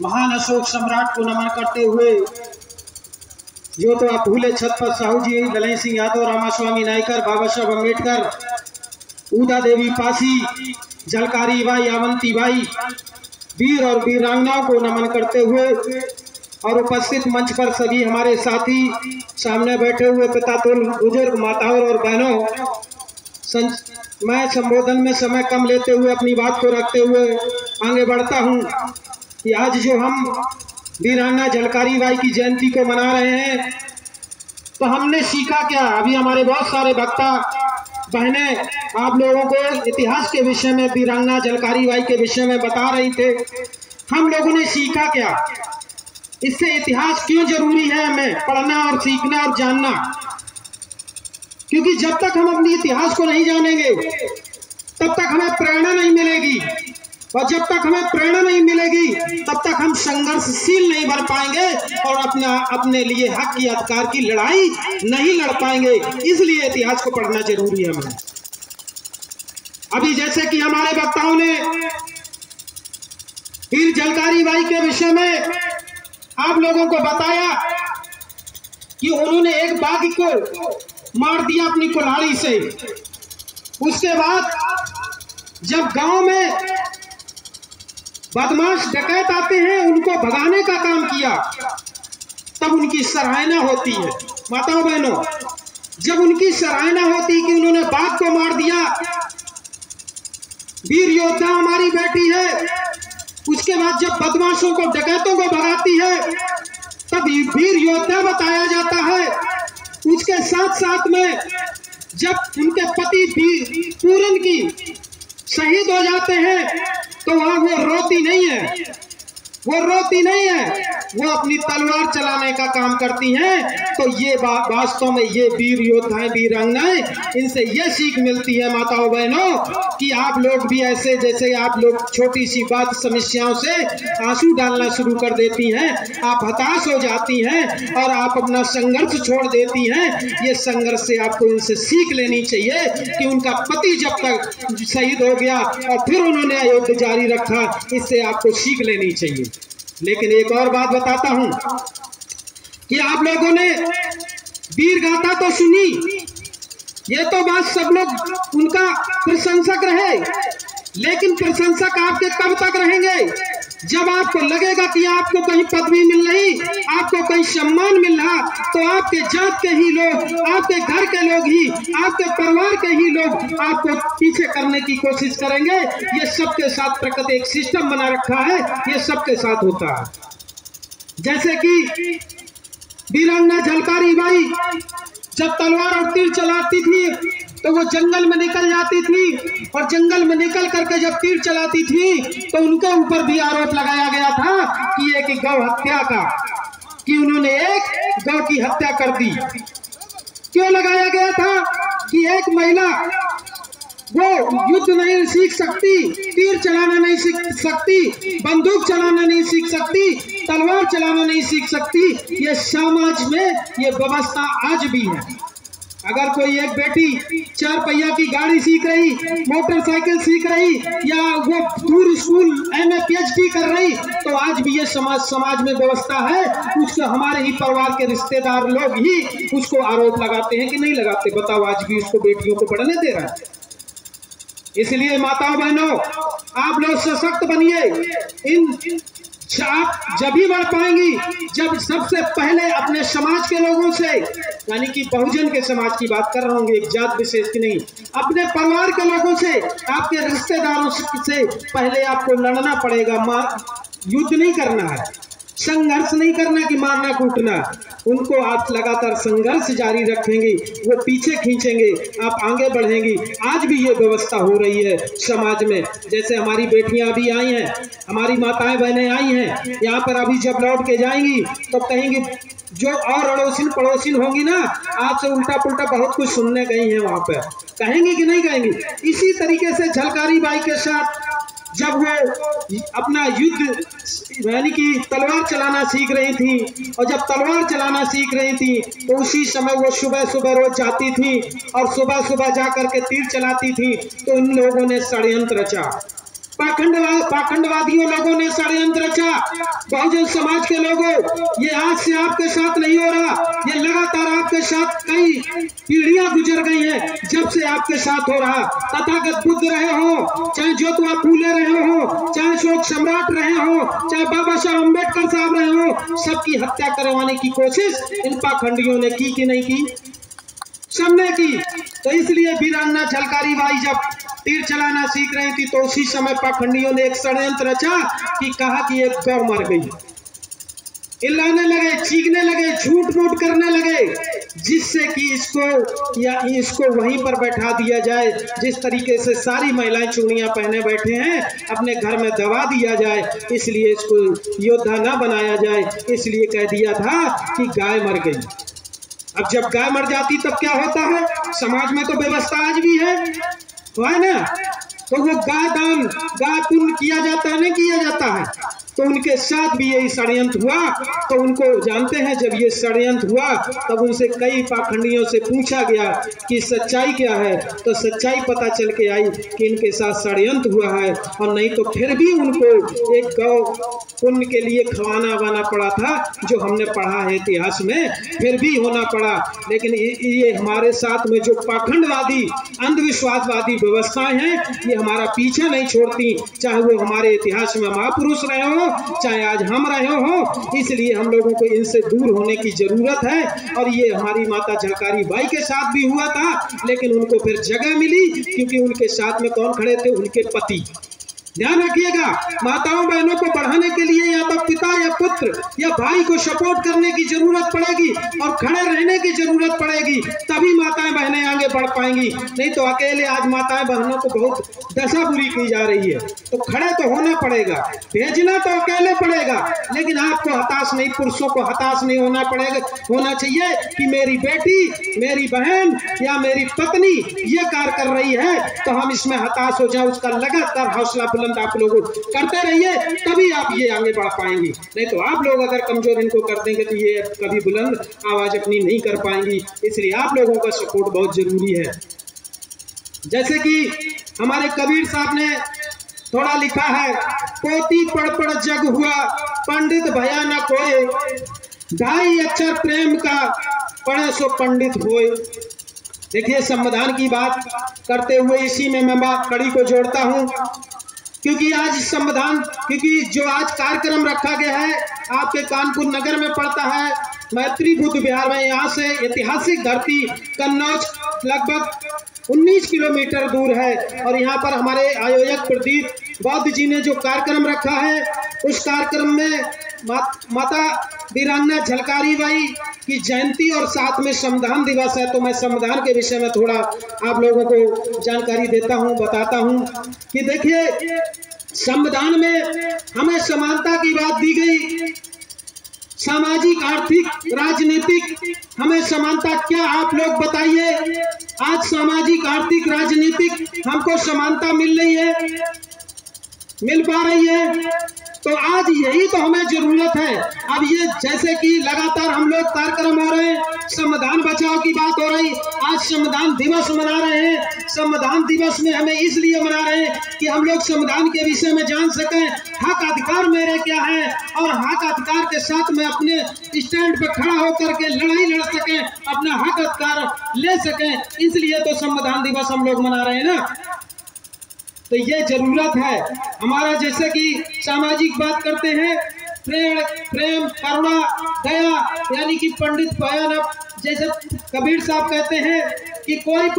महान अशोक सम्राट को नमन करते हुए जो तो आप भूले छत्रपति साहू जी, ललन सिंह यादव, रामास्वामी नायकर, बाबा साहब अम्बेडकर, उदा देवी पासी, झलकारी बाई, अवंती बाई, वीर और वीरांगनाओं को नमन करते हुए और उपस्थित मंच पर सभी हमारे साथी, सामने बैठे हुए पितातुल बुजुर्ग माताओं और बहनों, मैं संबोधन में समय कम लेते हुए अपनी बात को रखते हुए आगे बढ़ता हूं कि आज जो हम वीरांगना झलकारी बाई की जयंती को मना रहे हैं, तो हमने सीखा क्या। अभी हमारे बहुत सारे वक्ता बहने आप लोगों को इतिहास के विषय में, वीरांगना झलकारी बाई के विषय में बता रही थे। हम लोगों ने सीखा क्या, इससे इतिहास क्यों जरूरी है हमें पढ़ना और सीखना और जानना, क्योंकि जब तक हम अपने इतिहास को नहीं जानेंगे तब तक हमें प्रेरणा नहीं मिलेगी, और जब तक हमें प्रेरणा नहीं मिलेगी तब तक हम संघर्षशील नहीं बन पाएंगे और अपने लिए हक की अधिकार की लड़ाई नहीं लड़ पाएंगे। इसलिए इतिहास को पढ़ना जरूरी है हमें। अभी जैसे कि हमारे वक्ताओं ने वीर झलकारी बाई के विषय में आप लोगों को बताया कि उन्होंने एक बाघ को मार दिया अपनी कुल्हाड़ी से। उसके बाद जब गांव में बदमाश डकैत आते हैं, उनको भगाने का काम किया, तब उनकी सराहना होती है। माताओं बहनों, जब उनकी सराहना होती कि उन्होंने बाघ को मार दिया, वीर योद्धा हमारी बेटी है। उसके बाद जब बदमाशों को, डकैतों को भगाती है, तब वीर योद्धा बताया जाता है। उसके साथ साथ में जब उनके पति पूरन की शहीद हो जाते हैं, तो वहां वो रोती नहीं है, वो अपनी तलवार चलाने का काम करती हैं। तो ये वास्तव में ये वीर योद्धाएं, वीरांगनाएं, इनसे ये सीख मिलती है माताओं बहनों कि आप लोग भी ऐसे, जैसे आप लोग छोटी सी बात समस्याओं से आंसू डालना शुरू कर देती हैं, आप हताश हो जाती हैं और आप अपना संघर्ष छोड़ देती हैं। ये संघर्ष से आपको इनसे सीख लेनी चाहिए कि उनका पति जब तक शहीद हो गया और फिर उन्होंने युद्ध जारी रखा, इससे आपको सीख लेनी चाहिए। लेकिन एक और बात बताता हूं कि आप लोगों ने वीर गाथा तो सुनी, ये तो बात सब लोग उनका प्रशंसक रहे, लेकिन प्रशंसक आपके कब तक रहेंगे? जब आपको लगेगा कि आपको कहीं पदवी मिल रही, आपको कहीं सम्मान मिल रहा, तो आपके जात के ही लोग, आपके घर के लोग ही, आपके परिवार के ही लोग आपको पीछे करने की कोशिश करेंगे। ये सबके साथ प्रकृति एक सिस्टम बना रखा है, ये सबके साथ होता है। जैसे कि वीरांगना झलकारी बाई जब तलवार और तीर चलाती थी, तो वो जंगल में निकल जाती थी, और जंगल में निकल करके जब तीर चलाती थी, तो उनके ऊपर भी आरोप लगाया गया था कि एक गौ हत्या का, कि उन्होंने एक गौ की हत्या कर दी। क्यों लगाया गया था? कि एक महिला वो युद्ध नहीं सीख सकती, तीर चलाना नहीं सीख सकती, बंदूक चलाना नहीं सीख सकती, तलवार चलाना नहीं सीख सकती। ये समाज में ये व्यवस्था आज भी है। अगर कोई एक बेटी 4 पहिया की गाड़ी सीख रही, मोटरसाइकिल सीख रही, या वो दूर स्कूल MA PhD कर रही, तो आज भी ये समाज में व्यवस्था है। उसको हमारे ही परिवार के रिश्तेदार लोग ही उसको आरोप लगाते हैं कि नहीं लगाते? बताओ, आज भी उसको बेटियों को पढ़ने दे रहा है। इसलिए माताओं बहनों, आप लोग सशक्त बनिए। आप जब ही बढ़ पाएंगी जब सबसे पहले अपने समाज के लोगों से, यानी कि बहुजन के समाज की बात कर रहा हूँ, एक जात विशेष की नहीं, अपने परिवार के लोगों से, आपके रिश्तेदारों से पहले आपको लड़ना पड़ेगा। युद्ध नहीं करना है, संघर्ष नहीं करना कि मारना कूटना। उनको आप लगातार संघर्ष जारी रखेंगे, वो पीछे खींचेंगे, आप आगे बढ़ेंगी। आज भी ये व्यवस्था हो रही है समाज में। जैसे हमारी बेटियां अभी आई हैं, हमारी माताएं बहनें आई हैं, यहाँ पर अभी जब लौट के जाएंगी तो कहेंगी, जो और अड़ोसिन पड़ोसिन होंगी ना, आपसे उल्टा पुल्टा बहुत कुछ सुनने गई हैं, वहां पर कहेंगी कि नहीं कहेंगी? इसी तरीके से झलकारी बाई के साथ जब वो अपना युद्ध, यानी कि तलवार चलाना सीख रही थी, और जब तलवार चलाना सीख रही थी, तो उसी समय वो सुबह सुबह रोज जाती थी और सुबह सुबह जा करके तीर चलाती थी। तो इन लोगों ने षड्यंत्र रचा पाखंडवादियों लोगों ने षड्यंत्र रचा। बहुजन समाज के लोगों, ये आज से आपके साथ नहीं हो रहा, ये लगातार आपके साथ कई पीढ़ियां गुजर गई हैं जब से आपके साथ हो रहा। तथागत बुद्ध रहे हो, चाहे ज्योतिबा फूले रहे हो, चाहे अशोक सम्राट रहे हो, चाहे बाबा साहब अम्बेडकर साहब रहे हो, सबकी हत्या करवाने की कोशिश इन पाखंडियों ने की कि नहीं की? सबने की। तो इसलिए वीरांगना झलकारी बाई जब तीर चलाना सीख रही थी तो उसी समय पाखंडियों ने एक षड्यंत्र रचा कि कहा कि एक गौ मर गई। चिल्लाने लगे, चीखने लगे, झूठ मूठ करने लगे, जिससे कि इसको वहीं पर बैठा दिया जाए। जिस तरीके से सारी महिलाएं चूड़ियां पहने बैठे हैं, अपने घर में दबा दिया जाए, इसलिए इसको योद्धा न बनाया जाए। इसलिए कह दिया था कि गाय मर गई। अब जब गाय मर जाती तब क्या होता है? समाज में तो व्यवस्था आज भी है ना, तो वो गाय पुण्य किया जाता है, नहीं किया जाता है। तो उनके साथ भी यही षड्यंत्र हुआ। तो उनको जानते हैं, जब ये षड्यंत्र हुआ तब उनसे कई पाखंडियों से पूछा गया कि सच्चाई क्या है, तो सच्चाई पता चल के आई कि इनके साथ षड्यंत्र हुआ है। और नहीं तो फिर भी उनको एक गौ पुण्य के लिए खवाना वाना पड़ा था, जो हमने पढ़ा है इतिहास में, फिर भी होना पड़ा। लेकिन ये हमारे साथ में जो पाखंडवादी अंधविश्वासवादी व्यवस्थाएं हैं, ये हमारा पीछा नहीं छोड़ती, चाहे वो हमारे इतिहास में महापुरुष रहे हो, चाहे आज हम रहे हो। इसलिए हम लोगों को इनसे दूर होने की जरूरत है। और ये हमारी माता झलकारी बाई के साथ भी हुआ था, लेकिन उनको फिर जगह मिली क्योंकि उनके साथ में कौन खड़े थे? उनके पति। ध्यान रखिएगा, माताओं बहनों को बढ़ाने के लिए या तो पिता या पुत्र या भाई को सपोर्ट करने की जरूरत पड़ेगी और खड़े रहने की जरूरत पड़ेगी, तभी माताएं बहनें आगे बढ़ पाएंगी। नहीं तो अकेले आज माताएं बहनों को बहुत दशा बुरी की जा रही है। तो खड़े तो होना पड़ेगा, भेजना तो अकेले पड़ेगा, लेकिन आपको हताश नहीं, पुरुषों को हताश नहीं होना चाहिए कि मेरी बेटी, मेरी बहन या मेरी पत्नी ये कार्य कर रही है तो हम इसमें हताश हो जाए। उसका लगातार हौसला बुलंद आप लोग करते रहिए, तभी आप ये आगे बढ़ पाएंगे। नहीं तो आप लोग अगर कमजोर इनको कर देंगे तो ये कभी बुलंद आवाज अपनी नहीं कर पाएंगी। इसलिए आप लोगों का सपोर्ट बहुत जरूरी है। जैसे कि हमारे कबीर साहब ने थोड़ा लिखा है, पोती पढ़ पढ़ जग हुआ, पंडित भया न कोई, ढाई अक्षर प्रेम का पढ़े सो पंडित होए। देखिए, संविधान की बात करते हुए इसी में मैं बात कड़ी को जोड़ता हूं, क्योंकि जो आज कार्यक्रम रखा गया है आपके कानपुर नगर में पड़ता है, मैत्री बुद्ध विहार में। यहाँ से ऐतिहासिक धरती कन्नौज लगभग 19 किलोमीटर दूर है। और यहाँ पर हमारे आयोजक प्रदीप बौद्ध जी ने जो कार्यक्रम रखा है, उस कार्यक्रम में माता वीरांगना झलकारी बाई की जयंती और साथ में संविधान दिवस है। तो मैं संविधान के विषय में थोड़ा आप लोगों को जानकारी देता हूं, बताता हूं कि देखिए, संविधान में हमें समानता की बात दी गई, सामाजिक, आर्थिक, राजनीतिक, हमें समानता क्या, आप लोग बताइए। आज सामाजिक, आर्थिक, राजनीतिक हमको समानता मिल रही है, मिल पा रही है? तो आज यही तो हमें जरूरत है। अब ये जैसे कि लगातार हम लोग कार्यक्रम हो रहे हैं, संविधान बचाओ की बात हो रही, आज संविधान दिवस मना रहे हैं। संविधान दिवस में हमें इसलिए मना रहे हैं कि हम लोग संविधान के विषय में जान सकें, हक अधिकार मेरे क्या है, और हक अधिकार के साथ में अपने स्टैंड पे खड़ा होकर के लड़ाई लड़ सकें, अपना हक अधिकार ले सकें। इसलिए तो संविधान दिवस हम लोग मना रहे हैं ना। तो ये जरूरत है हमारा। जैसे कि सामाजिक बात करते हैं, प्रेम, करुणा, दया, यानी कि पंडित भया न, जैसे कबीर साहब कहते हैं कि कोई